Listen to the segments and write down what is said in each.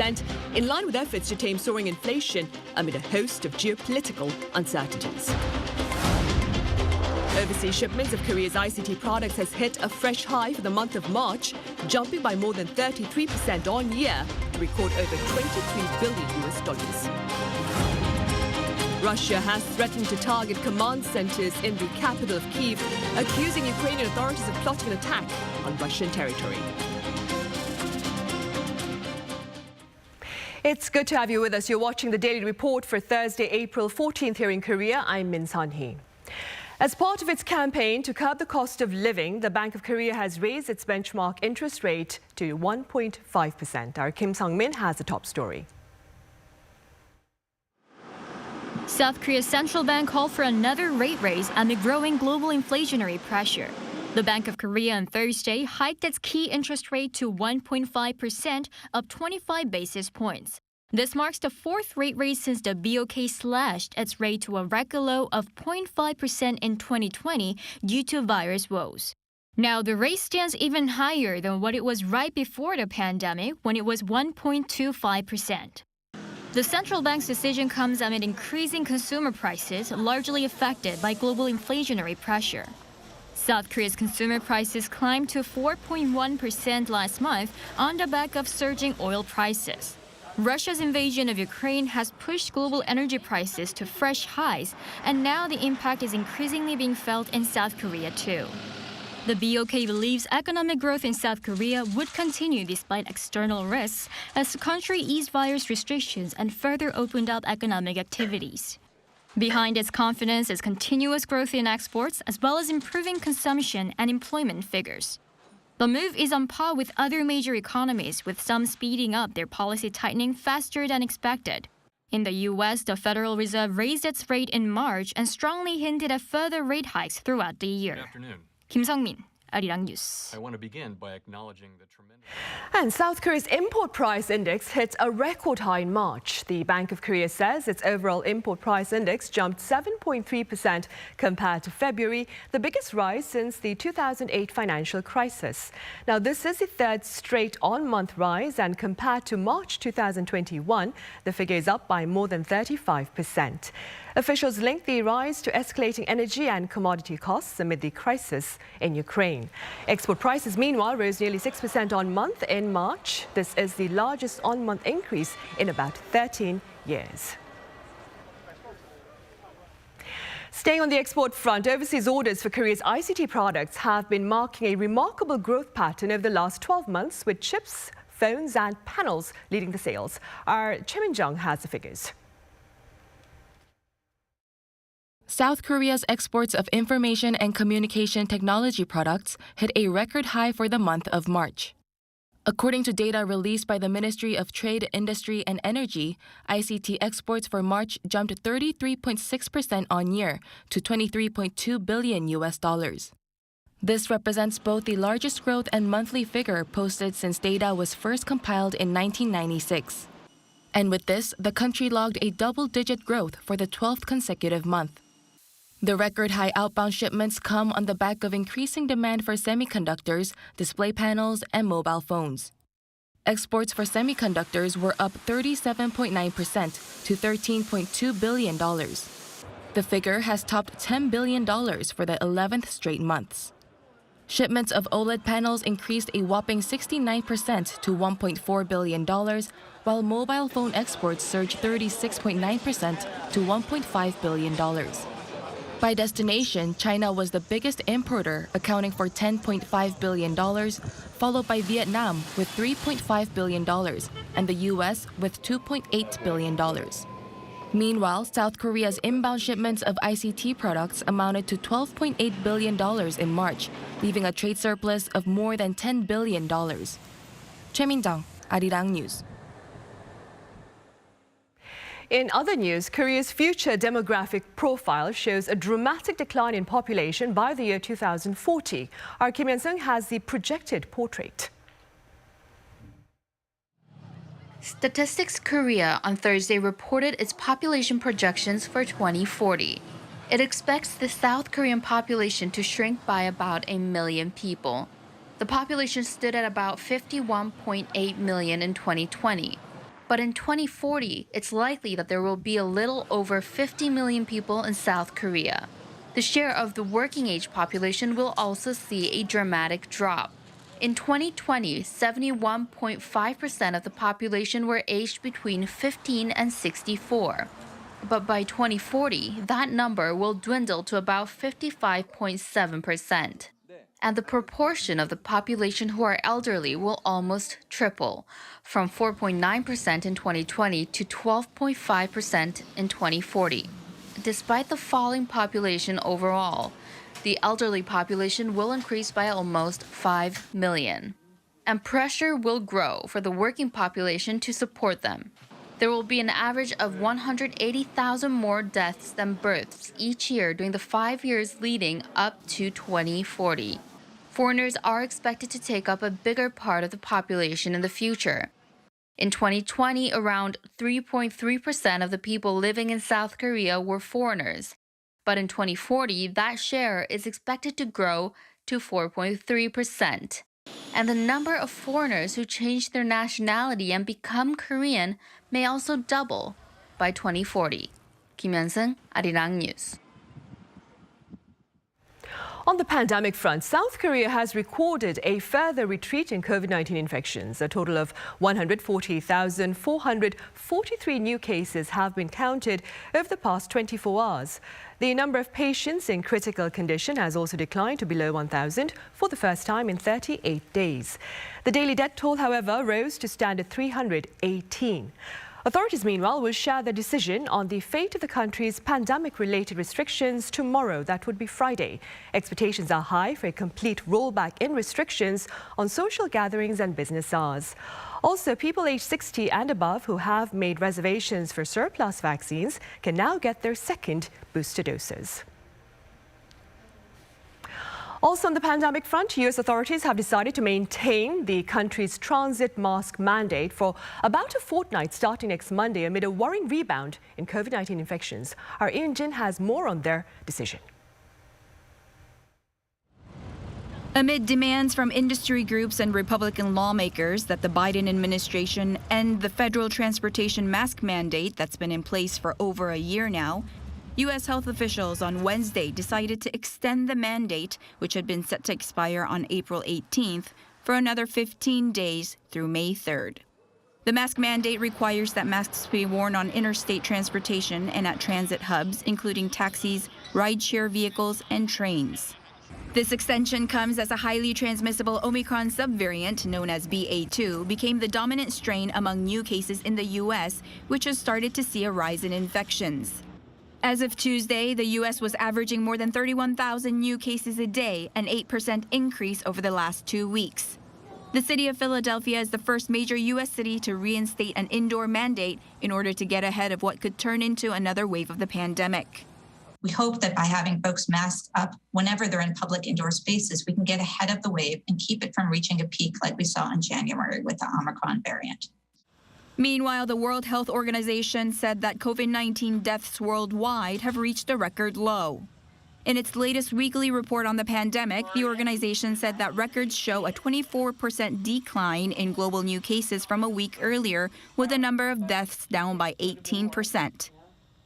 0.5%, in line with efforts to tame soaring inflation amid a host of geopolitical uncertainties. Overseas shipments of Korea's ICT products has hit a fresh high for the month of March, jumping by more than 33% on year to record over $23 billion. Russia has threatened to target command centers in the capital of Kyiv, accusing Ukrainian authorities of plotting an attack on Russian territory. It's good to have you with us. You're watching the Daily Report for Thursday, April 14th here in Korea. I'm Min Sun-hee. As part of its campaign to curb the cost of living, the Bank of Korea has raised its benchmark interest rate to 1.5%. Our Kim Sang-min has the top story. South Korea's central bank called for another rate raise amid growing global inflationary pressure. The Bank of Korea on Thursday hiked its key interest rate to 1.5%, up 25 basis points. This marks the fourth rate raise since the BOK slashed its rate to a record low of 0.5% in 2020 due to virus woes. Now, the rate stands even higher than what it was right before the pandemic, when it was 1.25%. The central bank's decision comes amid increasing consumer prices, largely affected by global inflationary pressure. South Korea's consumer prices climbed to 4.1% last month on the back of surging oil prices. Russia's invasion of Ukraine has pushed global energy prices to fresh highs, and now the impact is increasingly being felt in South Korea too. The BOK believes economic growth in South Korea would continue despite external risks as the country eased virus restrictions and further opened up economic activities. Behind its confidence is continuous growth in exports as well as improving consumption and employment figures. The move is on par with other major economies, with some speeding up their policy tightening faster than expected. In the U.S., the Federal Reserve raised its rate in March and strongly hinted at further rate hikes throughout the year. Good afternoon. Kim Sung-min, Arirang News. I want to begin by acknowledging the tremendous... And South Korea's import price index hit a record high in March. The Bank of Korea says its overall import price index jumped 7.3% compared to February, the biggest rise since the 2008 financial crisis. Now, this is the third straight on-month rise, and compared to March 2021, the figure is up by more than 35%. Officials link the rise to escalating energy and commodity costs amid the crisis in Ukraine. Export prices, meanwhile, rose nearly 6% on month in March. This is the largest on-month increase in about 13 years. Staying on the export front, overseas orders for Korea's ICT products have been marking a remarkable growth pattern over the last 12 months, with chips, phones and panels leading the sales. Our Choi Min-jung has the figures. South Korea's exports of information and communication technology products hit a record high for the month of March. According to data released by the Ministry of Trade, Industry and Energy, ICT exports for March jumped 33.6% on year to $23.2 billion. This represents both the largest growth and monthly figure posted since data was first compiled in 1996. And with this, the country logged a double-digit growth for the 12th consecutive month. The record-high outbound shipments come on the back of increasing demand for semiconductors, display panels, and mobile phones. Exports for semiconductors were up 37.9% to $13.2 billion. The figure has topped $10 billion for the 11th straight months. Shipments of OLED panels increased a whopping 69% to $1.4 billion, while mobile phone exports surged 36.9% to $1.5 billion. By destination, China was the biggest importer, accounting for $10.5 billion, followed by Vietnam with $3.5 billion and the U.S. with $2.8 billion. Meanwhile, South Korea's inbound shipments of ICT products amounted to $12.8 billion in March, leaving a trade surplus of more than $10 billion. Choi Min-jung, Arirang News. In other news, Korea's future demographic profile shows a dramatic decline in population by the year 2040. Our Kim Hyun-sung has the projected portrait. Statistics Korea on Thursday reported its population projections for 2040. It expects the South Korean population to shrink by about 1 million people. The population stood at about 51.8 million in 2020. But in 2040, it's likely that there will be a little over 50 million people in South Korea. The share of the working age population will also see a dramatic drop. In 2020, 71.5% of the population were aged between 15 and 64. But by 2040, that number will dwindle to about 55.7%. And the proportion of the population who are elderly will almost triple, from 4.9% in 2020 to 12.5% in 2040. Despite the falling population overall, the elderly population will increase by almost 5 million. And pressure will grow for the working population to support them. There will be an average of 180,000 more deaths than births each year during the 5 years leading up to 2040. Foreigners are expected to take up a bigger part of the population in the future. In 2020, around 3.3% of the people living in South Korea were foreigners. But in 2040, that share is expected to grow to 4.3%. And the number of foreigners who change their nationality and become Korean may also double by 2040. Kim Hyun-sung, Arirang News. On the pandemic front, South Korea has recorded a further retreat in COVID-19 infections. A total of 140,443 new cases have been counted over the past 24 hours. The number of patients in critical condition has also declined to below 1,000 for the first time in 38 days. The daily death toll, however, rose to stand at 318. Authorities, meanwhile, will share their decision on the fate of the country's pandemic-related restrictions tomorrow. That would be Friday. Expectations are high for a complete rollback in restrictions on social gatherings and business hours. Also, people aged 60 and above who have made reservations for surplus vaccines can now get their second booster doses. Also on the pandemic front, U.S. authorities have decided to maintain the country's transit mask mandate for about a fortnight starting next Monday amid a worrying rebound in COVID-19 infections. Our Yoon Jin has more on their decision. Amid demands from industry groups and Republican lawmakers that the Biden administration end the federal transportation mask mandate that's been in place for over a year now, U.S. health officials on Wednesday decided to extend the mandate, which had been set to expire on April 18th, for another 15 days through May 3rd. The mask mandate requires that masks be worn on interstate transportation and at transit hubs, including taxis, rideshare vehicles, and trains. This extension comes as a highly transmissible Omicron subvariant known as BA2 became the dominant strain among new cases in the U.S., which has started to see a rise in infections. As of Tuesday, the U.S. was averaging more than 31,000 new cases a day, an 8% increase over the last 2 weeks. The city of Philadelphia is the first major U.S. city to reinstate an indoor mandate in order to get ahead of what could turn into another wave of the pandemic. We hope that by having folks masked up whenever they're in public indoor spaces, we can get ahead of the wave and keep it from reaching a peak like we saw in January with the Omicron variant. Meanwhile, the World Health Organization said that COVID-19 deaths worldwide have reached a record low. In its latest weekly report on the pandemic, the organization said that records show a 24% decline in global new cases from a week earlier, with the number of deaths down by 18%.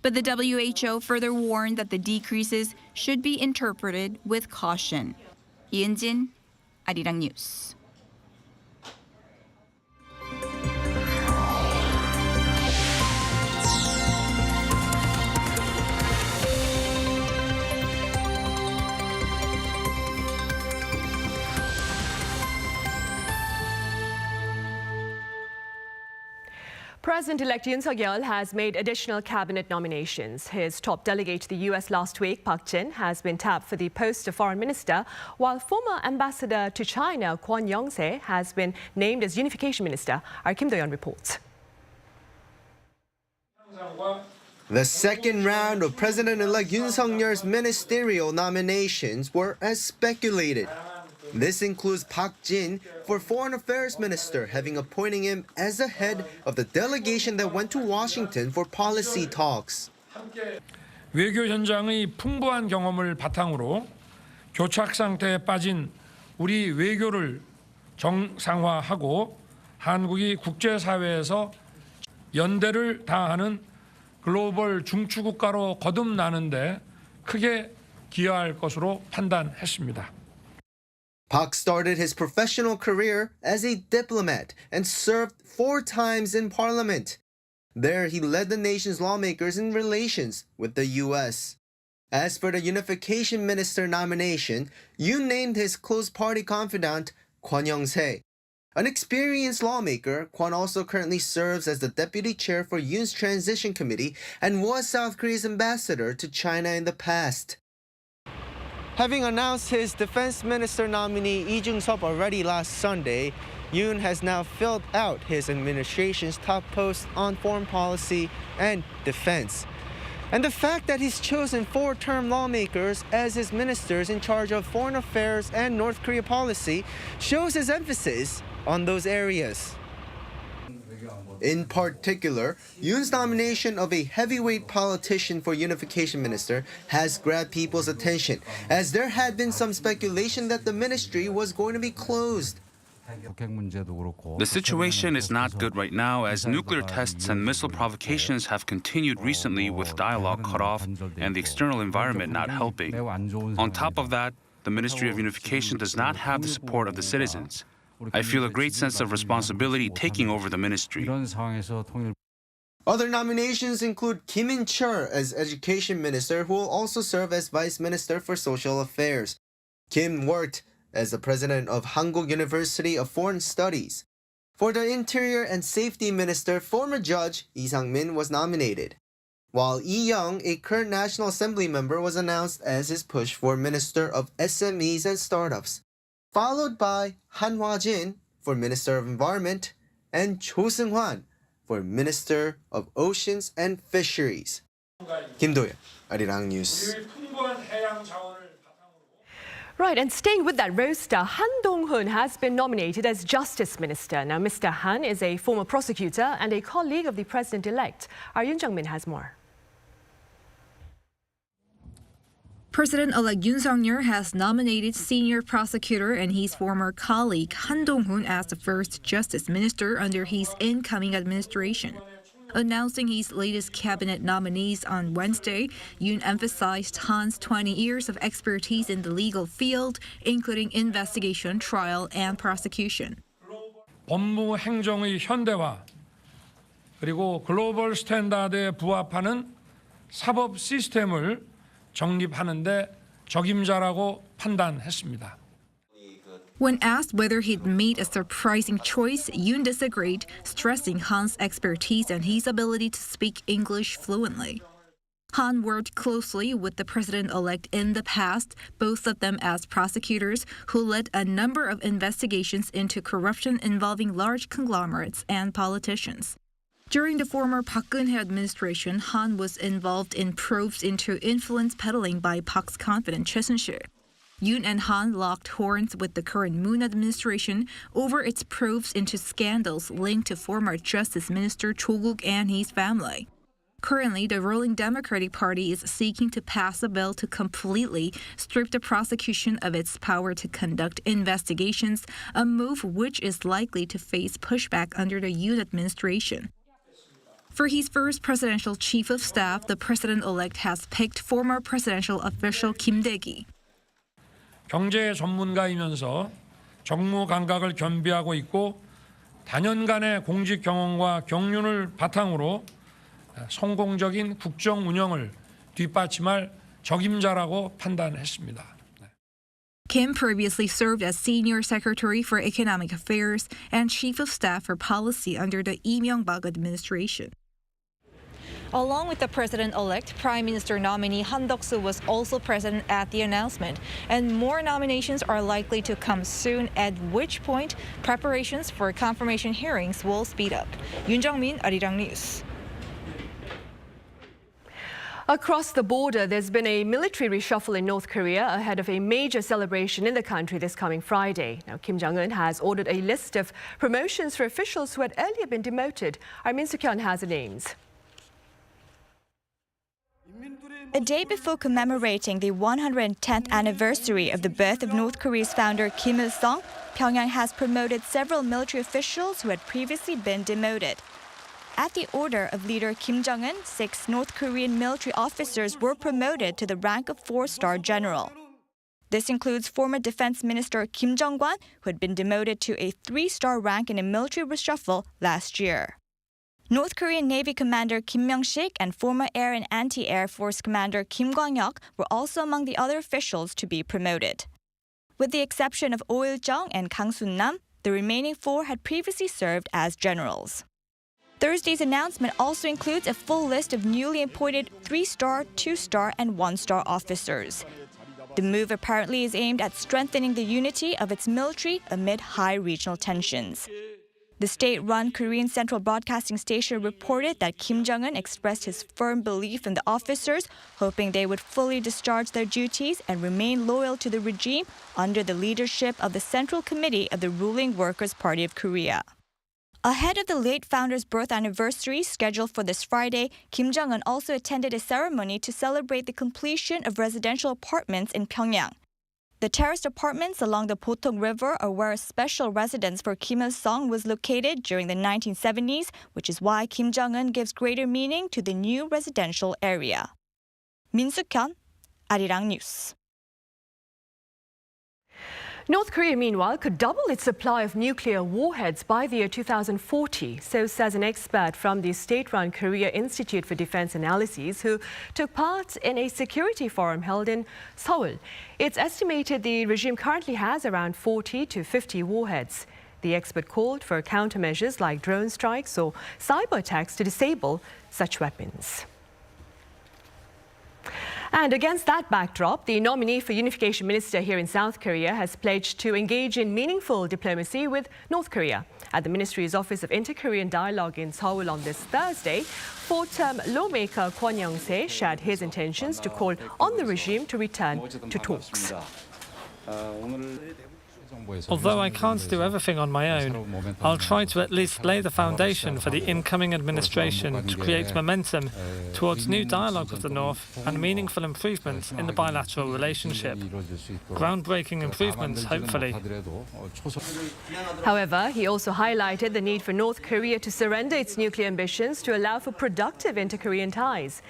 But the WHO further warned that the decreases should be interpreted with caution. Yoon Jin, Arirang News. President-elect Yoon Suk-yeol has made additional cabinet nominations. His top delegate to the U.S. last week, Park Jin, has been tapped for the post of foreign minister, while former ambassador to China, Kwon has been named as unification minister. Our Kim Do-yeon reports. The second round of President-elect Yoon Suk-yeol's ministerial nominations were as speculated. This includes Park Jin for Foreign Affairs Minister, having appointed him as the head of the delegation that went to Washington for policy talks. 외교 현장의 풍부한 경험을 바탕으로 교착 상태에 빠진 우리 외교를 정상화하고 한국이 국제사회에서 연대를 다하는 글로벌 중추국가로 거듭나는데 크게 기여할 것으로 판단했습니다. Park started his professional career as a diplomat and served 4 times in parliament. There, he led the nation's lawmakers in relations with the U.S. As for the unification minister nomination, Yoon named his close party confidant, Kwon. An experienced lawmaker, Kwon also currently serves as the deputy chair for Yoon's transition committee and was South Korea's ambassador to China in the past. Having announced his defense minister nominee Lee Jung-sop already last Sunday, Yoon has now filled out his administration's top posts on foreign policy and defense. And the fact that he's chosen 4-term lawmakers as his ministers in charge of foreign affairs and North Korea policy shows his emphasis on those areas. In particular, Yoon's nomination of a heavyweight politician for unification minister has grabbed people's attention, as there had been some speculation that the ministry was going to be closed. The situation is not good right now, as nuclear tests and missile provocations have continued recently with dialogue cut off and the external environment not helping. On top of that, the Ministry of Unification does not have the support of the citizens. I feel a great sense of responsibility taking over the ministry. Other nominations include Kim In-chul as Education Minister, who will also serve as Vice Minister for Social Affairs. Kim worked as the president of Hankuk University of Foreign Studies. For the Interior and Safety Minister, former judge Lee Sang-min was nominated, while Lee Young, a current National Assembly member, was announced as his push for Minister of SMEs and Startups, followed by Han Hwa-jin for Minister of Environment and Cho Seung-hwan for Minister of Oceans and Fisheries. Kim Do-yeon, Arirang News. Right, and staying with that roster, Han Dong-hoon has been nominated as Justice Minister. Now, Mr. Han is a former prosecutor and a colleague of the president-elect. Our Yoon Jung-min has more. President-elect Yoon Suk-yeol has nominated senior prosecutor and his former colleague Han Dong-hoon as the first justice minister under his incoming administration. Announcing his latest cabinet nominees on Wednesday, Yoon emphasized Han's 20 years of expertise in the legal field, including investigation, trial, and prosecution. 법무 행정의 현대화 그리고 글로벌 스탠다드에 부합하는 사법 시스템을 정립하는 데 적임자라고 판단했습니다. When asked whether he'd made a surprising choice, Yoon disagreed, stressing Han's expertise and his ability to speak English fluently. Han worked closely with the president-elect in the past, both of them as prosecutors who led a number of investigations into corruption involving large conglomerates and politicians. During the former Park Geun-hye administration, Han was involved in probes into influence peddling by Park's confidant Choi Sun-sil. Yoon and Han locked horns with the current Moon administration over its probes into scandals linked to former Justice Minister Cho Guk and his family. Currently, the ruling Democratic Party is seeking to pass a bill to completely strip the prosecution of its power to conduct investigations, a move which is likely to face pushback under the Yoon administration. For his first presidential chief of staff, the president-elect has picked former presidential official Kim Dae-gi. 경제 전문가이면서 정무 감각을 겸비하고 있고 다년간의 공직 경험과 경륜을 바탕으로 성공적인 국정 운영을 뒷받침할 적임자라고 판단했습니다. Kim previously served as Senior Secretary for Economic Affairs and Chief of Staff for Policy under the Lee Myung-bak administration. Along with the president-elect, Prime Minister nominee Han Dok-soo was also present at the announcement, and more nominations are likely to come soon, at which point preparations for confirmation hearings will speed up. Yoon Jung-min, Arirang News. Across the border, there's been a military reshuffle in North Korea ahead of a major celebration in the country this coming Friday. Now, Kim Jong-un has ordered a list of promotions for officials who had earlier been demoted. Our Min Suk-yeol has the names. A day before commemorating the 110th anniversary of the birth of North Korea's founder Kim Il-sung, Pyongyang has promoted several military officials who had previously been demoted. At the order of leader Kim Jong-un, 6 North Korean military officers were promoted to the rank of 4-star general. This includes former Defense Minister Kim Jong-kwon, who had been demoted to a 3-star rank in a military reshuffle last year. North Korean Navy Commander Kim Myung-sik and former Air and Anti-Air Force Commander Kim Kwon were also among the other officials to be promoted. With the exception of Oh Il-jung and Kang Sun-nam, the remaining 4 had previously served as generals. Thursday's announcement also includes a full list of newly appointed 3-star, 2-star, and 1-star officers. The move apparently is aimed at strengthening the unity of its military amid high regional tensions. The state-run Korean Central Broadcasting Station reported that Kim Jong-un expressed his firm belief in the officers, hoping they would fully discharge their duties and remain loyal to the regime under the leadership of the Central Committee of the ruling Workers' Party of Korea. Ahead of the late founder's birth anniversary scheduled for this Friday, Kim Jong-un also attended a ceremony to celebrate the completion of residential apartments in Pyeongyang. The terraced apartments along the Potong River are where a special residence for Kim Il-sung was located during the 1970s, which is why Kim Jong-un gives greater meaning to the new residential area. Min Suk-yeol, Arirang News. North Korea, meanwhile, could double its supply of nuclear warheads by the year 2040, so says an expert from the state-run Korea Institute for Defense Analyses who took part in a security forum held in Seoul. It's estimated the regime currently has around 40 to 50 warheads. The expert called for countermeasures like drone strikes or cyber attacks to disable such weapons. And against that backdrop, the nominee for unification minister here in South Korea has pledged to engage in meaningful diplomacy with North Korea. At the Ministries' Office of Inter-Korean Dialogue in Seoul on this Thursday, 4-term lawmaker Kwon shared his intentions to call on the regime to return to talks. Although I can't do everything on my own, I'll try to at least lay the foundation for the incoming administration to create momentum towards new dialogue with the North and meaningful improvements in the bilateral relationship. Groundbreaking improvements, hopefully. However, he also highlighted the need for North Korea to surrender its nuclear ambitions to allow for productive inter-Korean ties.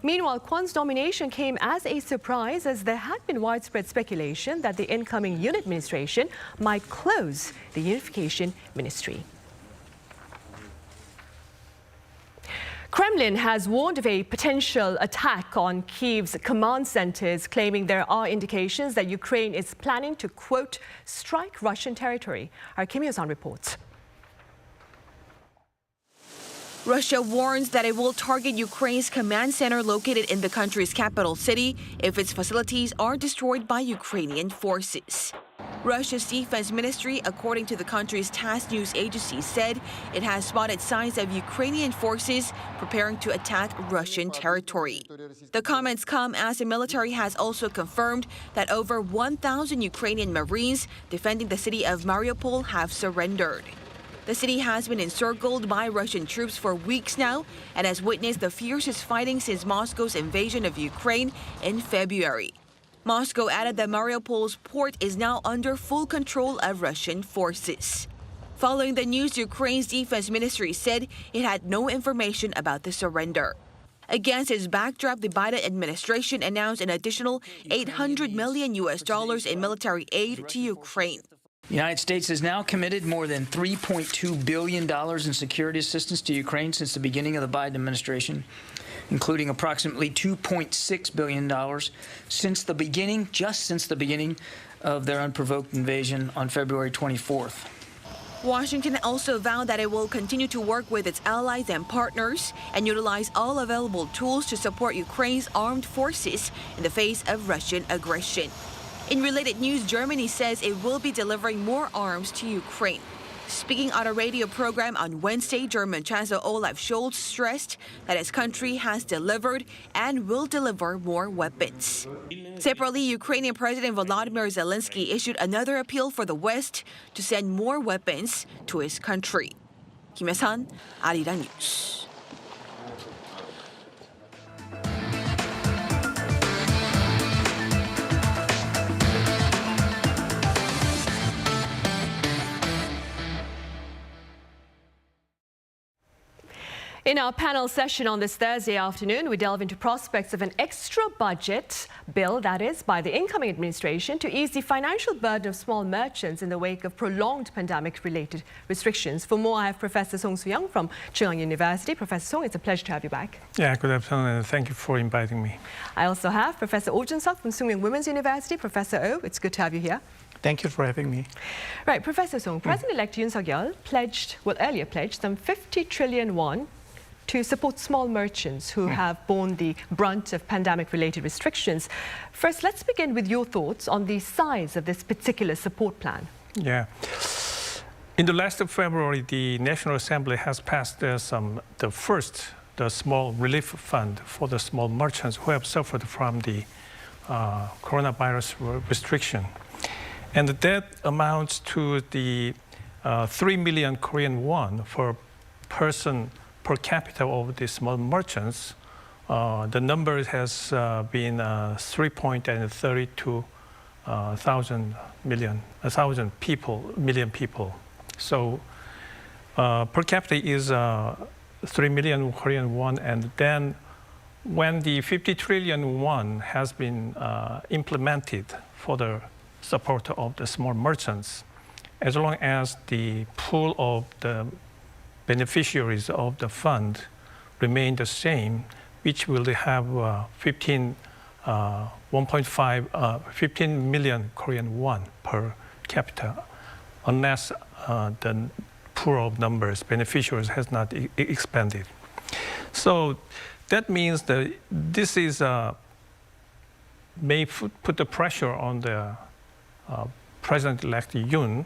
Meanwhile, Kwon's nomination came as a surprise as there had been widespread speculation that the incoming Yoon administration might close the unification ministry. Kremlin has warned of a potential attack on Kyiv's command centers, claiming there are indications that Ukraine is planning to, quote, strike Russian territory. Our Kim Hyo-sun reports. Russia warns that it will target Ukraine's command center located in the country's capital city if its facilities are destroyed by Ukrainian forces. Russia's defense ministry, according to the country's TASS news agency, said it has spotted signs of Ukrainian forces preparing to attack Russian territory. The comments come as the military has also confirmed that over 1,000 Ukrainian Marines defending the city of Mariupol have surrendered. The city has been encircled by Russian troops for weeks now and has witnessed the fiercest fighting since Moscow's invasion of Ukraine in February. Moscow added that Mariupol's port is now under full control of Russian forces. Following the news, Ukraine's defense ministry said it had no information about the surrender. Against its backdrop, the Biden administration announced an additional $800 million in military aid to Ukraine. The United States has now committed more than $3.2 billion in security assistance to Ukraine since the beginning of the Biden administration, including approximately $2.6 billion since the beginning of their unprovoked invasion on February 24th. Washington also vowed that it will continue to work with its allies and partners and utilize all available tools to support Ukraine's armed forces in the face of Russian aggression. In related news, Germany says it will be delivering more arms to Ukraine. Speaking on a radio program on Wednesday, German Chancellor Olaf Scholz stressed that his country has delivered and will deliver more weapons. Separately, Ukrainian President Volodymyr Zelensky issued another appeal for the West to send more weapons to his country. Kim Hyo-sun, Arirang News. In our panel session on this Thursday afternoon, we delve into prospects of an extra budget bill, that is, by the incoming administration to ease the financial burden of small merchants in the wake of prolonged pandemic-related restrictions. For more, I have Professor Song Soo-young from Pyeongyang University. Professor Song, it's a pleasure to have you back. Yeah, good afternoon, and thank you for inviting me. I also have Professor Oh Jun-suk from Sookmyung Women's University. Professor Oh, it's good to have you here. Thank you for having me. Right, Professor Song, President-elect Yoon Suk-yeol earlier pledged some 50 trillion won to support small merchants who have borne the brunt of pandemic-related restrictions. First, let's begin with your thoughts on the size of this particular support plan. Yeah. In the last of February, the National Assembly has passed the small relief fund for the small merchants who have suffered from the coronavirus restriction. And that amounts to the 3 million Korean won per person per capita of the small merchants. The number has been 3.32 million people. So per capita is 3 million Korean won, and then when the 50 trillion won has been implemented for the support of the small merchants, as long as the pool of the beneficiaries of the fund remain the same, which will have 15 million Korean won per capita, unless the pool of beneficiaries has not expanded. So that means that this is may put the pressure on the President-elect Yoon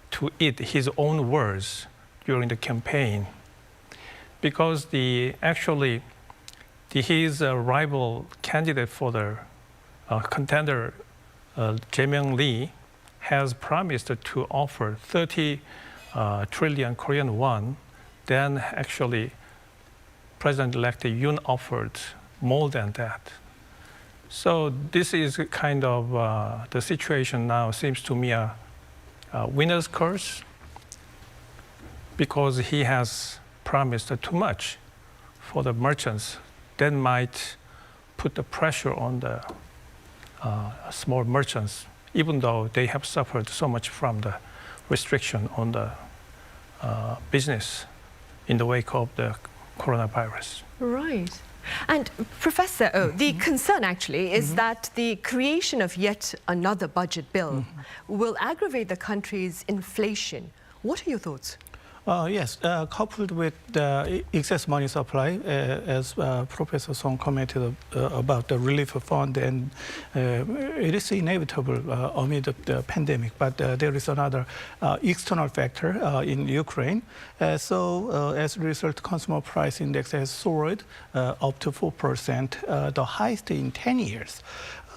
to eat his own words during the campaign, because his rival candidate for the contender, Jae Lee, has promised to offer 30 trillion Korean won. Then actually, President-elect Yoon offered more than that. So this is kind of the situation now. Seems to me a winner's curse, because he has promised too much for the merchants. That might put the pressure on the small merchants, even though they have suffered so much from the restriction on the business in the wake of the coronavirus. Right. And Professor Oh, the concern actually is that the creation of yet another budget bill will aggravate the country's inflation. What are your thoughts? Yes, coupled with the excess money supply, as Professor Song commented about the relief fund, and it is inevitable amid the pandemic. But there is another external factor in Ukraine. So as a result, consumer price index has soared up to 4%, the highest in 10 years.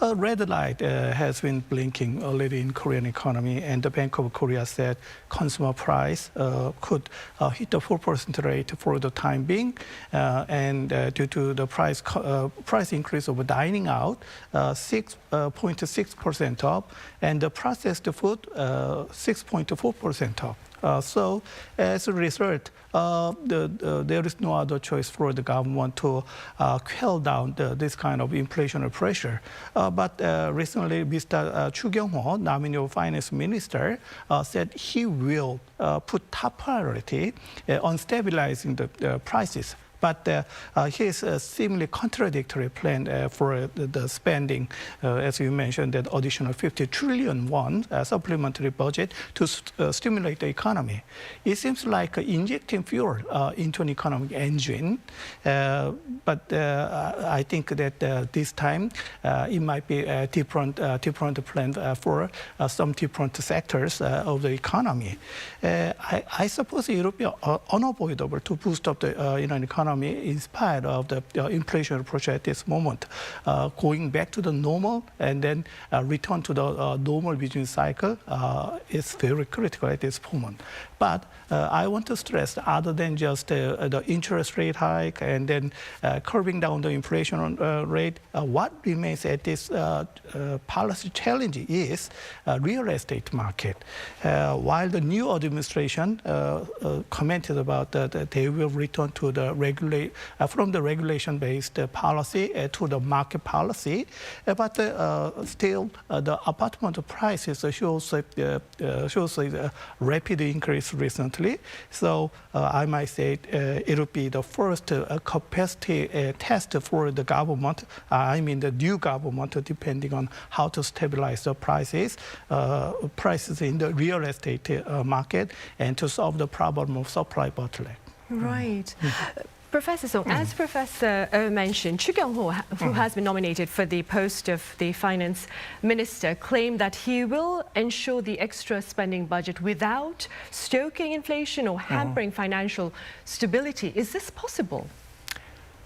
A red light has been blinking already in Korean economy, and the Bank of Korea said consumer price could hit the 4% rate for the time being, and due to the price increase of dining out, 6.6% up, and the processed food 6.4% up. So as a result, there is no other choice for the government to quell down this kind of inflationary pressure. But recently, Mr. Chu Kyung-ho, nominee finance minister, said he will put top priority on stabilizing the prices. But his seemingly contradictory plan for the spending, as you mentioned, that additional 50 trillion won supplementary budget to stimulate the economy. It seems like injecting fuel into an economic engine. But I think that this time it might be a different plan for some different sectors of the economy. I suppose it would be unavoidable to boost up the economy in spite of the inflation pressure at this moment. Going back to the normal and then return to the normal business cycle is very critical at this moment. But I want to stress, other than just the interest rate hike and then curbing down the inflation rate, what remains at this policy challenge is real estate market. While the new administration commented about that they will return to the from the regulation-based policy to the market policy, but still the apartment prices shows a rapid increase recently. So I might say it will be the first capacity test for the government. I mean the new government, depending on how to stabilize the prices in the real estate market and to solve the problem of supply bottleneck. Right. Professor Song, as Professor Oh mentioned, Chu Kyung-ho, who has been nominated for the post of the finance minister, claimed that he will ensure the extra spending budget without stoking inflation or hampering financial stability. Is this possible?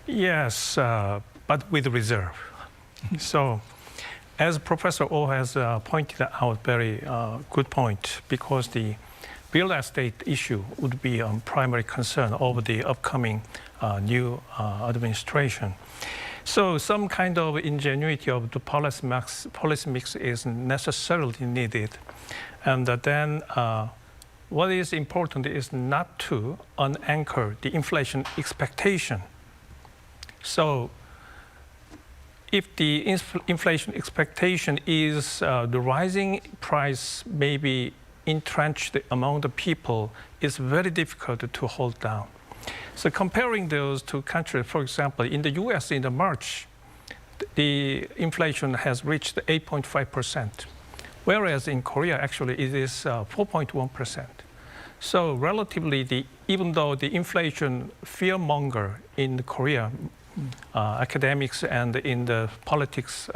Yes, but with reserve. So, as Professor Oh has pointed out, very good point, because the real estate issue would be a primary concern over the upcoming new administration. So some kind of ingenuity of the policy mix is necessarily needed. And then what is important is not to unanchor the inflation expectation. So if the inflation expectation is the rising price may be entrenched among the people, is very difficult to hold down. So comparing those two countries, for example, in the US in the March, the inflation has reached 8.5%, whereas in Korea actually it is 4.1%. So relatively, even though the inflation fearmonger in Korea, academics and in the politics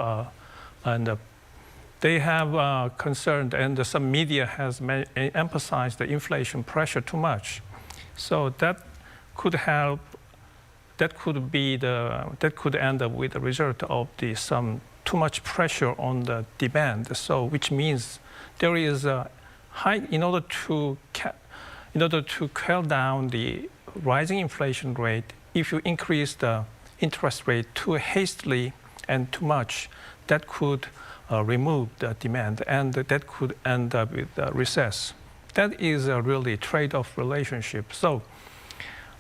they have concerned, and some media has emphasized the inflation pressure too much. So that could help. That could end up with the result of some too much pressure on the demand. So which means there is a high in order to quell down the rising inflation rate. If you increase the interest rate too hastily and too much, that could remove the demand, and that could end up with recess. That is a really trade-off relationship. So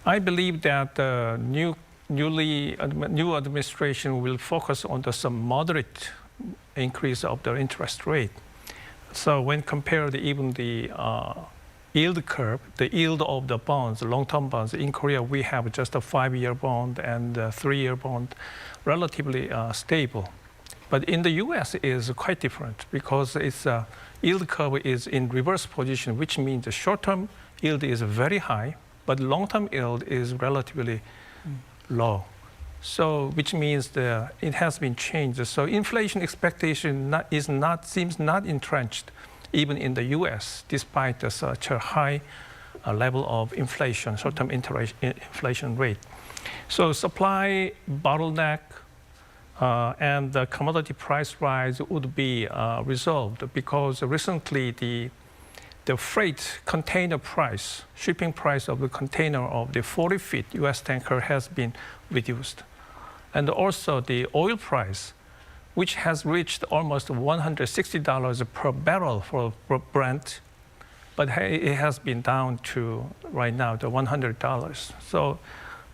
I believe that the new administration will focus on some moderate increase of the interest rate. So when compared even the yield curve, the yield of the bonds, long-term bonds, in Korea we have just a 5-year bond and a 3-year bond, relatively stable. But in the US it is quite different, because its yield curve is in reverse position, which means the short-term yield is very high, but long-term yield is relatively low. So which means it has been changed. So inflation expectation seems not entrenched even in the US, despite such a high level of inflation, short-term inflation rate. So supply bottleneck and the commodity price rise would be resolved, because recently the freight container price, shipping price of the container of the 40-feet US tanker has been reduced. And also the oil price, which has reached almost $160 per barrel for Brent, but it has been down to right now the $100. So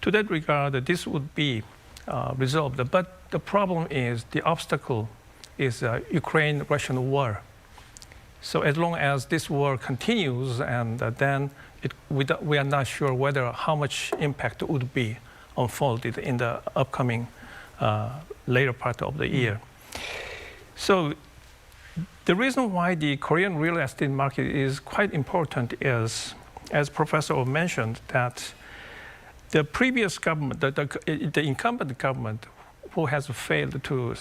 to that regard, this would be resolved. But the problem is, the obstacle is Ukraine-Russian war. So as long as this war continues, and then we are not sure how much impact would be unfolded in the upcoming later part of the year. So the reason why the Korean real estate market is quite important is, as Professor O mentioned, that the previous government, the incumbent government, who has failed to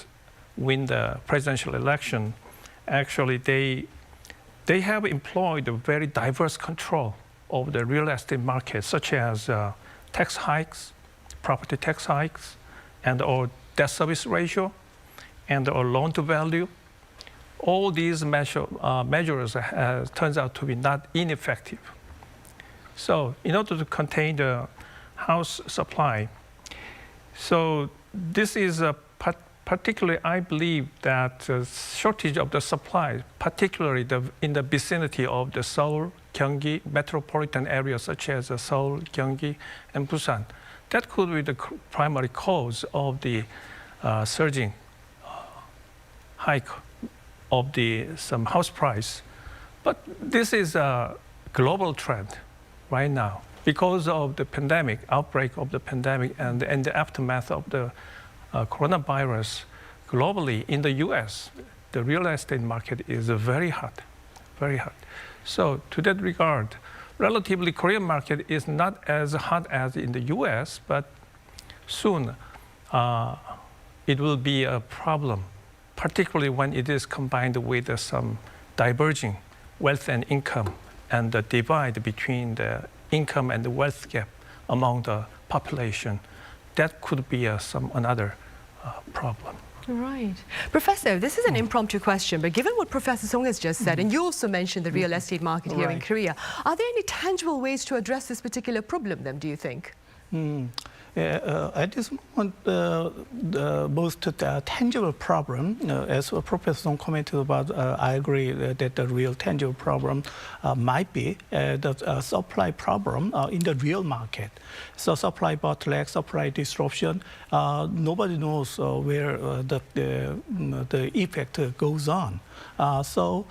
win the presidential election, actually they have employed a very diverse control of the real estate market, such as tax hikes, property tax hikes, and/or debt service ratio, and/or loan to value. All these measures turns out to be not ineffective. So in order to contain the house supply, so this is a particularly, I believe that the shortage of the supply, particularly in the vicinity of the Seoul, Gyeonggi metropolitan areas such as Seoul, Gyeonggi, and Busan, that could be the primary cause of the surging hike of some house price. But this is a global trend right now because of the pandemic, outbreak of the pandemic, and the aftermath of the coronavirus. Globally, in the US, the real estate market is very hot, very hot. So to that regard, relatively Korean market is not as hot as in the US, but soon it will be a problem, particularly when it is combined with some diverging wealth and income and the divide between the income and the wealth gap among the population. That could be another problem. Right. Professor, this is an impromptu question, but given what Professor Song has just said, and you also mentioned the real estate market here in Korea, are there any tangible ways to address this particular problem then, do you think? At this moment, the most tangible problem, as Professor Song commented about, I agree that the real tangible problem might be the supply problem in the real market. So supply bottleneck, supply disruption, nobody knows where the effect goes on. So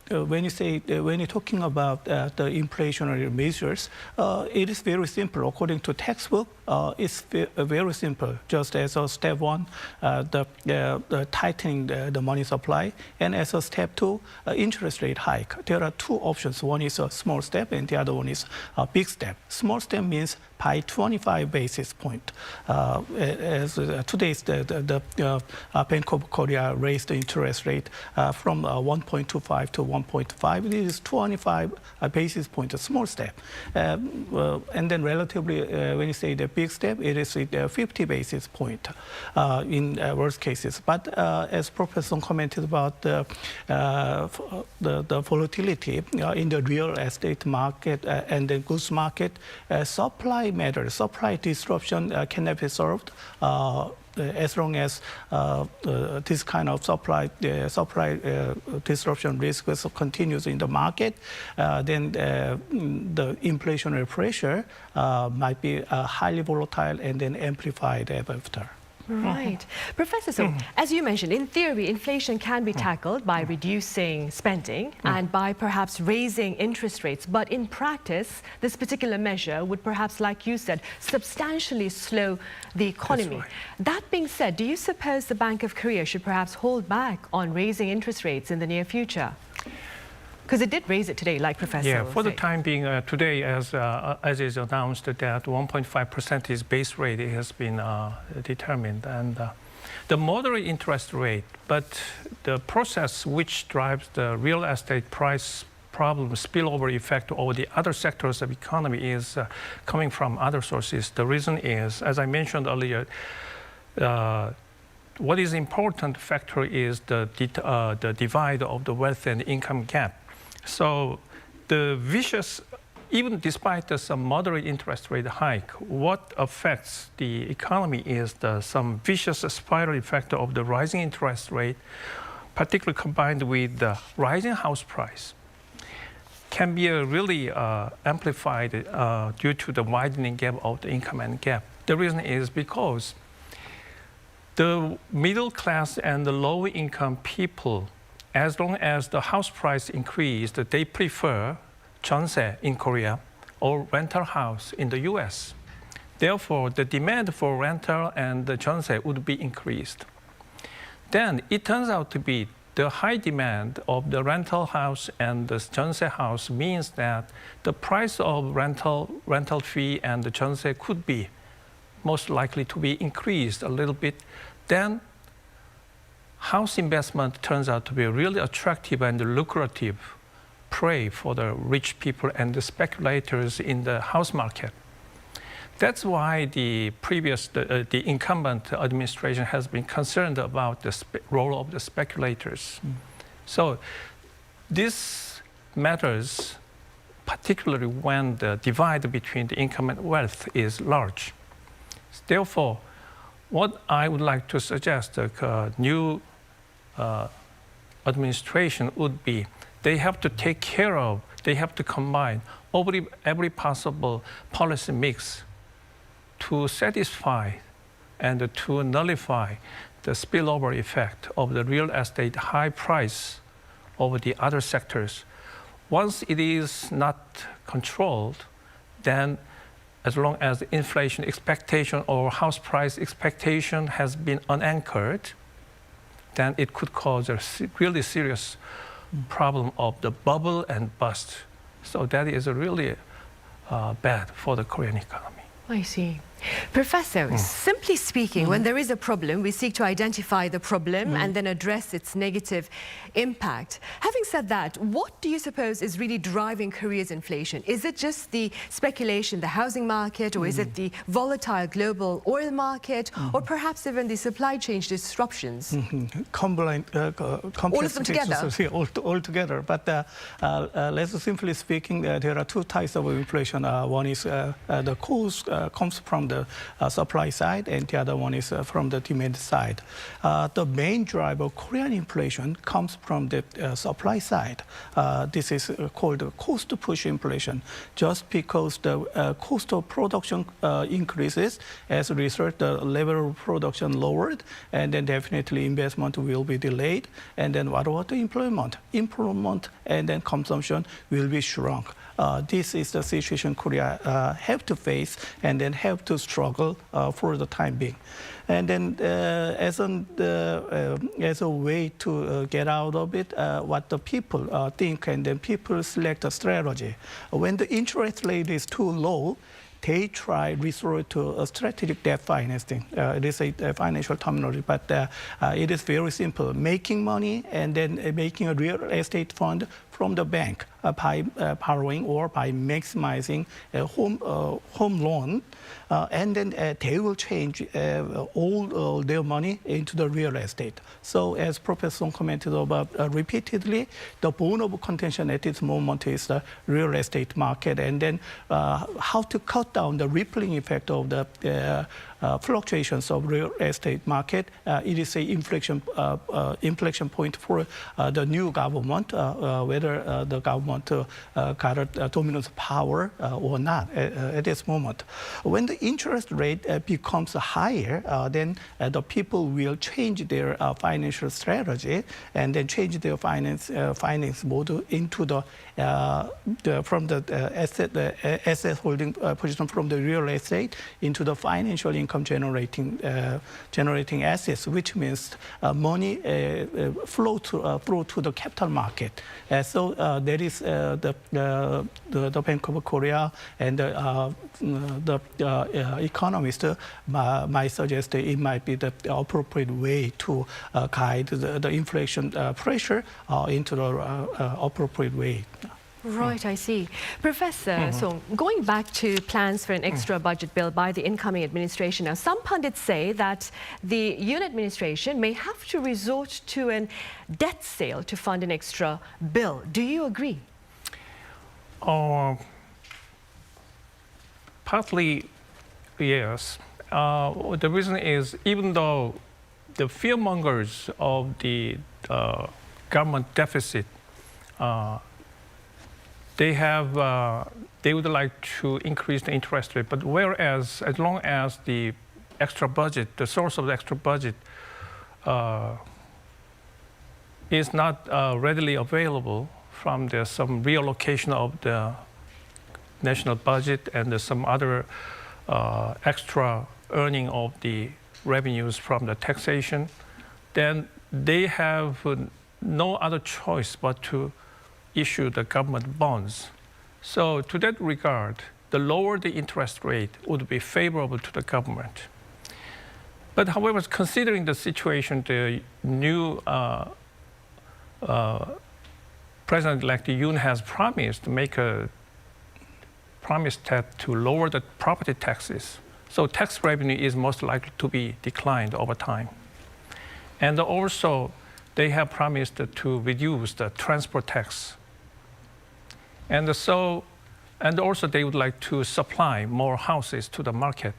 when you're talking about the inflationary measures, it is very simple. According to textbook, it's very simple. Just as a step one, the tightening the money supply, and as a step two, interest rate hike. There are two options. One is a small step, and the other one is a big step. Small step means by 25 basis point. As today, the Bank of Korea raised the interest rate from 1.25 to 1.5. It is 25 basis point, a small step. And then relatively, when you say the big step, it is 50 basis point in worst cases. But as Professor Song commented about the volatility in the real estate market and the goods market, supply matters. Supply disruption cannot be solved as long as this kind of supply disruption risk continues in the market. Then the inflationary pressure might be highly volatile and then amplified after. Right. Professor Song, as you mentioned, in theory, inflation can be tackled by reducing spending and by perhaps raising interest rates. But in practice, this particular measure would perhaps, like you said, substantially slow the economy. Right. That being said, do you suppose the Bank of Korea should perhaps hold back on raising interest rates in the near future? Because it did raise it today, like Professor Yeah, for the said. time being, today, as is announced, that 1.5% is base rate has been determined, and the moderate interest rate. But the process which drives the real estate price problem spillover effect over the other sectors of economy is coming from other sources. The reason is, as I mentioned earlier, what is important factor is the divide of the wealth and income gap. So the vicious, even despite some moderate interest rate hike, what affects the economy is some vicious spiral effect of the rising interest rate, particularly combined with the rising house price, can be really amplified due to the widening gap of the income and gap. The reason is because the middle class and the low income people, as long as the house price increased, they prefer jeonse in Korea or rental house in the US. Therefore, the demand for rental and the jeonse would be increased. Then it turns out to be the high demand of the rental house and the jeonse house means that the price of rental fee and the jeonse could be most likely to be increased a little bit. Then house investment turns out to be a really attractive and lucrative prey for the rich people and the speculators in the house market. That's why the incumbent administration has been concerned about the role of the speculators. So this matters particularly when the divide between the income and wealth is large. Therefore, what I would like to suggest the new administration would be they have to take care of, they have to combine every possible policy mix to satisfy and to nullify the spillover effect of the real estate high price over the other sectors. Once it is not controlled, then as long as the inflation expectation or house price expectation has been unanchored, then it could cause a really serious problem of the bubble and bust. So that is really bad for the Korean economy. I see. Professor, simply speaking, when there is a problem, we seek to identify the problem and then address its negative impact. Having said that, what do you suppose is really driving Korea's inflation? Is it just the speculation, the housing market, or is it the volatile global oil market, or perhaps even the supply chain disruptions? Complex all of them together? All together. But let's simply speaking, there are two types of inflation. One is the cost comes from the supply side, and the other one is from the demand side. The main driver of Korean inflation comes from the supply side. This is called cost push inflation. Just because the cost of production increases, as a result, the level of production lowered, and then definitely investment will be delayed. And then what about the employment? Employment and then consumption will be shrunk. This is the situation Korea have to face and then have to struggle for the time being. And then as a way to get out of it, what the people think, and then people select a strategy. When the interest rate is too low, they resort to a strategic debt financing. It is a financial terminology, but it is very simple. Making money and then making a real estate fund from the bank by borrowing or by maximizing a home loan. And then they will change all their money into the real estate. So as Professor Song commented about repeatedly, the bone of contention at this moment is the real estate market, and then how to cut down the rippling effect of the fluctuations of real estate market. It is an inflection point for the new government, whether the government got a dominant power or not at this moment. When the interest rate becomes higher, then the people will change their financial strategy and then change their finance model into from the asset holding position from the real estate into the financial income generating assets, which means money flow to the capital market. So there is the Bank of Korea and the economists might suggest it might be the appropriate way to guide the inflation pressure into the appropriate way. Right, I see. Professor Song, going back to plans for an extra budget bill by the incoming administration, now some pundits say that the Yoon administration may have to resort to a debt sale to fund an extra bill. Do you agree? Partly, yes. The reason is, even though the fearmongers of the government deficit, they would like to increase the interest rate, but whereas as long as the extra budget, the source of the extra budget is not readily available from some reallocation of the national budget and some other extra earning of the revenues from the taxation, then they have no other choice but to issue the government bonds. So to that regard, the lower the interest rate would be favorable to the government. But however, considering the situation, the new President-elect Yoon has promised that to lower the property taxes. So tax revenue is most likely to be declined over time. And also, they have promised to reduce the transport tax. And so And also they would like to supply more houses to the market.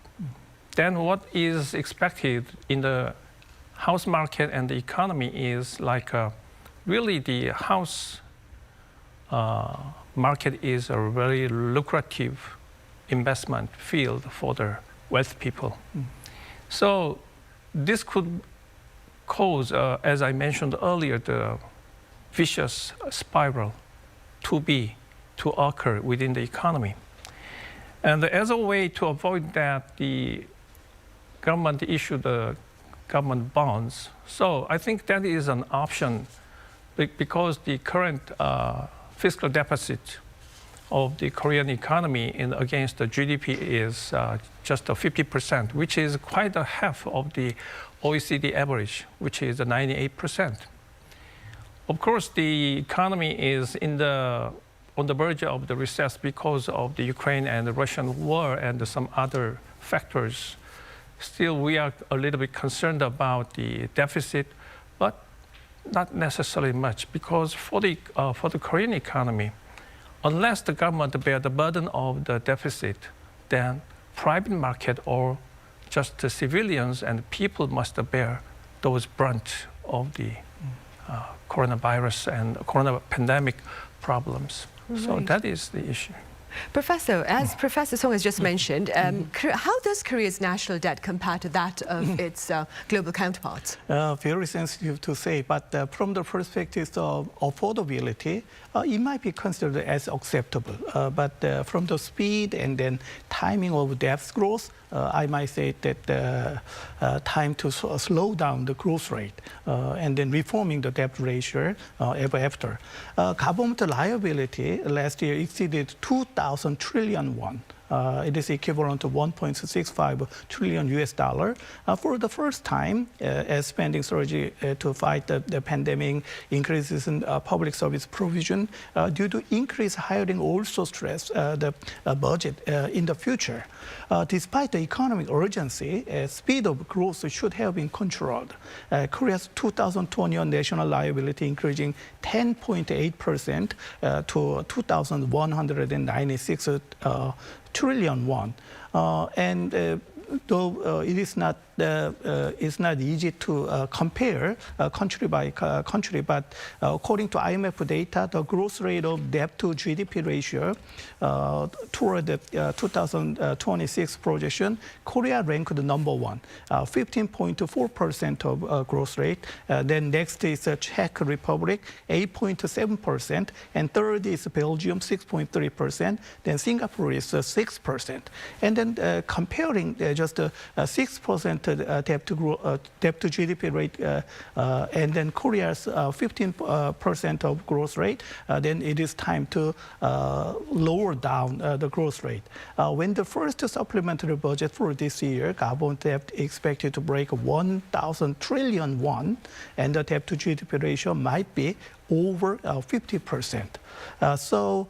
Then what is expected in the house market and the economy is like really the house market is a very lucrative investment field for the wealthy people. So this could cause, as I mentioned earlier, the vicious spiral to occur within the economy. And as a way to avoid that, the government issued the government bonds. So I think that is an option because the current fiscal deficit of the Korean economy against the GDP is just 50%, which is quite a half of the OECD average, which is 98%. Of course, the economy is on the verge of the recess because of the Ukraine and the Russian war and some other factors. Still, we are a little bit concerned about the deficit, but not necessarily much, because for the Korean economy, unless the government bear the burden of the deficit, then private market or just the civilians and people must bear those brunt of the coronavirus and corona pandemic problems. Right. So that is the issue. Professor, as Professor Song has just mentioned, how does Korea's national debt compare to that of its global counterparts? Very sensitive to say, but from the perspective of affordability, it might be considered as acceptable. But from the speed and then timing of debt growth, I might say that time to slow down the growth rate and then reforming the debt ratio ever after. Government liability last year exceeded 2,000 trillion won. It is equivalent to 1.65 trillion US dollar. For the first time, as spending surge to fight the pandemic, increases in public service provision due to increased hiring also stress the budget in the future. Despite the economic urgency, speed of growth should have been controlled. Korea's 2021 national liability increasing 10.8% to 2,196 trillion won, and though it is not it's not easy to compare country by country, but according to IMF data, the growth rate of debt to GDP ratio toward the 2026 projection, Korea ranked number one, 15.4% of growth rate. Then next is Czech Republic, 8.7%, and third is Belgium, 6.3%. Then Singapore is 6%, and then comparing just 6% debt to GDP rate, and then Korea's 15% of growth rate, then it is time to lower down the growth rate. When the first supplementary budget for this year, government debt expected to break 1,000 trillion won, and the debt to GDP ratio might be over 50%. So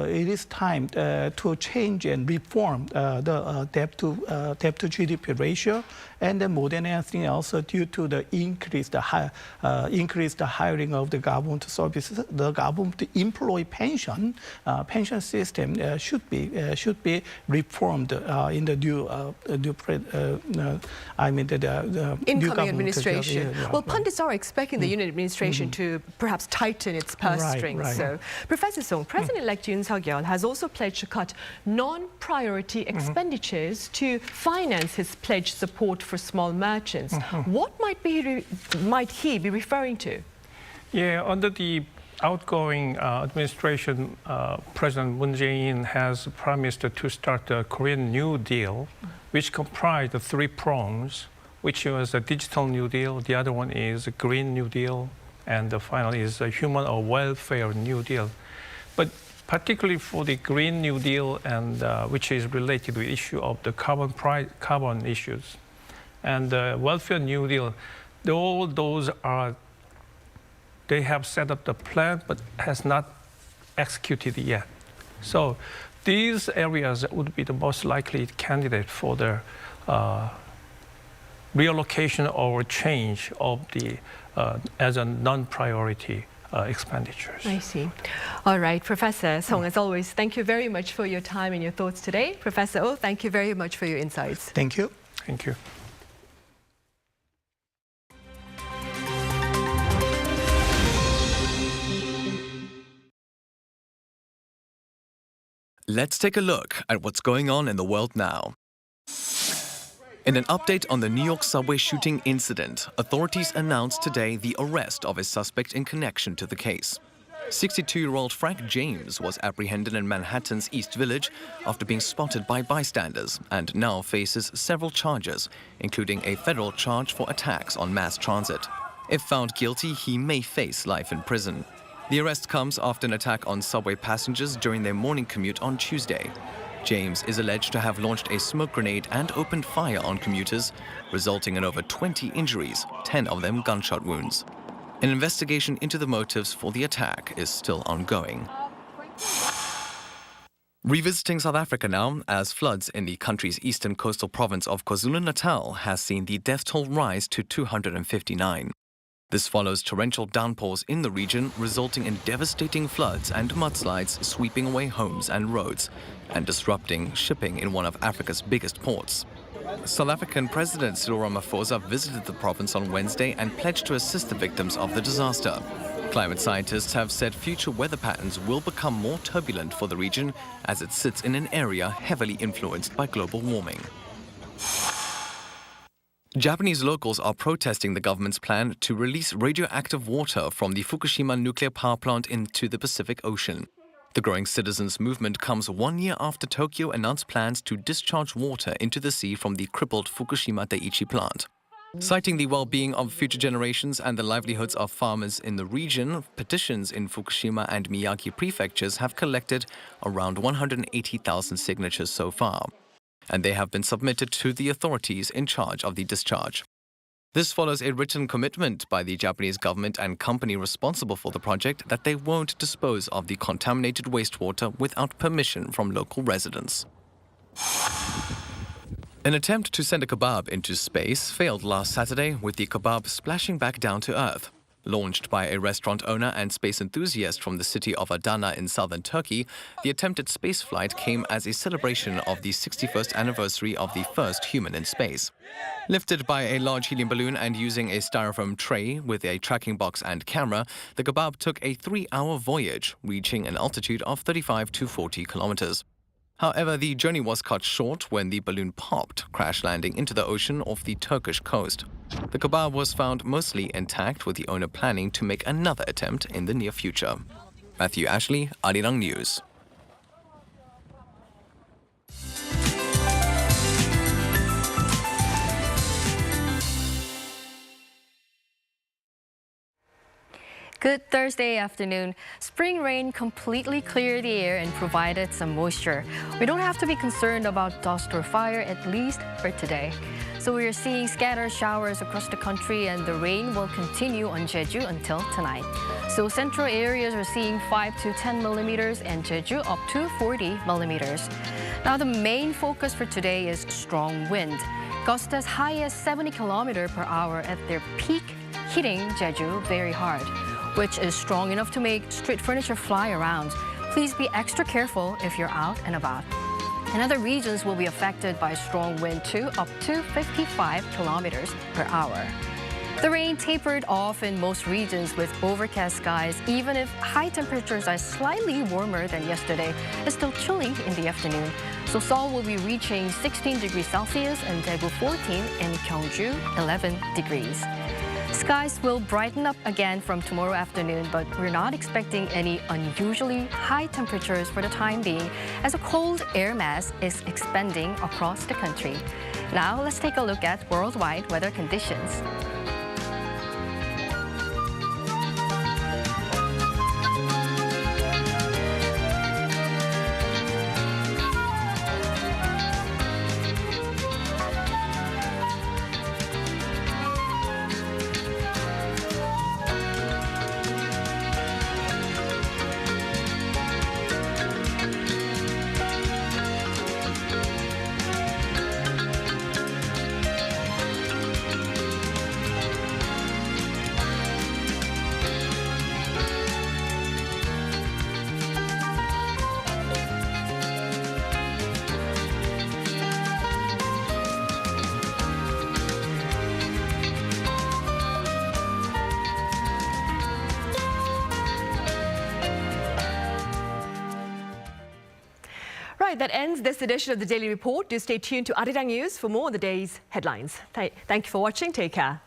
it is time to change and reform the debt to GDP ratio, and then more than anything else, due to the increased hiring of the government services, the government employee pension system should be reformed in the incoming administration. Well, pundits are expecting the unit administration to perhaps tighten its purse strings. Right. So, Professor Song, President-elect Yoon Suk-yeol has also pledged to cut non-priority expenditures to finance his pledged support for small merchants. What might he be referring to? Yeah, under the outgoing administration, President Moon Jae-in has promised to start the Korean New Deal, which comprised the three prongs, which was a digital New Deal, the other one is a Green New Deal, and the final is a human or welfare New Deal. But particularly for the Green New Deal, and which is related to the issue of the carbon issues, and the welfare New Deal, all those are, they have set up the plan but has not executed yet. So these areas would be the most likely candidate for the reallocation or change of the as a non-priority expenditures. I see. All right, Professor Song, as always, thank you very much for your time and your thoughts today. Professor Oh, thank you very much for your insights. Thank you. Thank you. Let's take a look at what's going on in the world now. In an update on the New York subway shooting incident, authorities announced today the arrest of a suspect in connection to the case. 62-year-old Frank James was apprehended in Manhattan's East Village after being spotted by bystanders and now faces several charges, including a federal charge for attacks on mass transit. If found guilty, he may face life in prison. The arrest comes after an attack on subway passengers during their morning commute on Tuesday. James is alleged to have launched a smoke grenade and opened fire on commuters, resulting in over 20 injuries, 10 of them gunshot wounds. An investigation into the motives for the attack is still ongoing. Revisiting South Africa now, as floods in the country's eastern coastal province of KwaZulu-Natal has seen the death toll rise to 259. This follows torrential downpours in the region, resulting in devastating floods and mudslides sweeping away homes and roads and disrupting shipping in one of Africa's biggest ports. South African President Cyril Ramaphosa visited the province on Wednesday and pledged to assist the victims of the disaster. Climate scientists have said future weather patterns will become more turbulent for the region as it sits in an area heavily influenced by global warming. Japanese locals are protesting the government's plan to release radioactive water from the Fukushima nuclear power plant into the Pacific Ocean. The growing citizens' movement comes 1 year after Tokyo announced plans to discharge water into the sea from the crippled Fukushima Daiichi plant. Citing the well-being of future generations and the livelihoods of farmers in the region, petitions in Fukushima and Miyagi prefectures have collected around 180,000 signatures so far, and they have been submitted to the authorities in charge of the discharge. This follows a written commitment by the Japanese government and company responsible for the project that they won't dispose of the contaminated wastewater without permission from local residents. An attempt to send a kebab into space failed last Saturday, with the kebab splashing back down to Earth. Launched by a restaurant owner and space enthusiast from the city of Adana in southern Turkey, the attempted spaceflight came as a celebration of the 61st anniversary of the first human in space. Lifted by a large helium balloon and using a styrofoam tray with a tracking box and camera, the kebab took a 3-hour voyage, reaching an altitude of 35 to 40 kilometers. However, the journey was cut short when the balloon popped, crash landing into the ocean off the Turkish coast. The kebab was found mostly intact, with the owner planning to make another attempt in the near future. Matthew Ashley, Arirang News. Good Thursday afternoon. Spring rain completely cleared the air and provided some moisture. We don't have to be concerned about dust or fire, at least for today. So we are seeing scattered showers across the country, and the rain will continue on Jeju until tonight. So central areas are seeing 5 to 10 millimeters and Jeju up to 40 millimeters. Now the main focus for today is strong wind. Gusts as high as 70 kilometers per hour at their peak, hitting Jeju very hard, which is strong enough to make street furniture fly around. Please be extra careful if you're out and about. And other regions will be affected by strong wind too, up to 55 kilometers per hour. The rain tapered off in most regions with overcast skies. Even if high temperatures are slightly warmer than yesterday, it's still chilly in the afternoon. So Seoul will be reaching 16 degrees Celsius and Daegu 14 and Gyeongju 11 degrees. Skies will brighten up again from tomorrow afternoon, but we're not expecting any unusually high temperatures for the time being, as a cold air mass is expanding across the country. Now let's take a look at worldwide weather conditions. Right, that ends this edition of the Daily Report. Do stay tuned to Arirang News for more of the day's headlines. Thank you for watching. Take care.